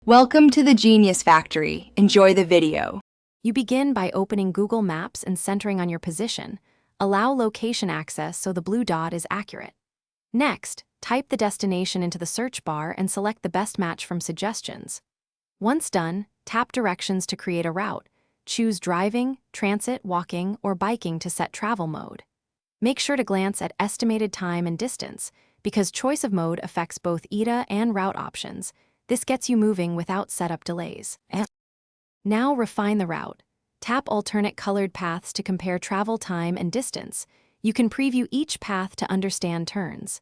Welcome to the Genius Factory. Enjoy the video. You begin by opening Google Maps and centering on your position. Allow location access so the blue dot is accurate. Next, type the destination into the search bar and select the best match from suggestions. Once done, tap directions to create a route. Choose driving, transit, walking, or biking to set travel mode. Make sure to glance at estimated time and distance, because choice of mode affects both ETA and route options. This gets you moving without setup delays. Now refine the route. Tap alternate colored paths to compare travel time and distance. You can preview each path to understand turns.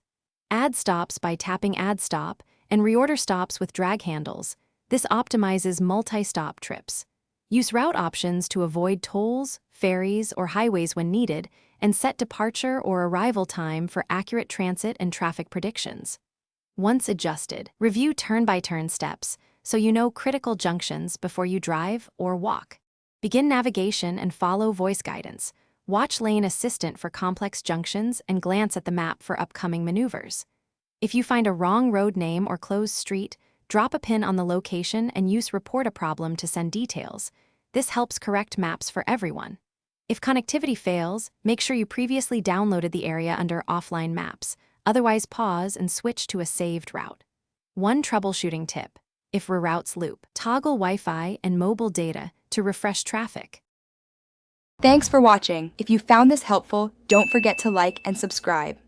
Add stops by tapping Add Stop and reorder stops with drag handles. This optimizes multi-stop trips. Use route options to avoid tolls, ferries, or highways when needed, and set departure or arrival time for accurate transit and traffic predictions. Once adjusted, review turn-by-turn steps so you know critical junctions before you drive or walk. Begin navigation and follow voice guidance. Watch Lane Assistant for complex junctions and glance at the map for upcoming maneuvers. If you find a wrong road name or closed street, drop a pin on the location and use Report a Problem to send details. This helps correct maps for everyone. If connectivity fails, make sure you previously downloaded the area under Offline Maps. Otherwise, pause and switch to a saved route. One troubleshooting tip: if reroutes loop, toggle Wi-Fi and mobile data to refresh traffic. Thanks for watching. If you found this helpful, don't forget to like and subscribe.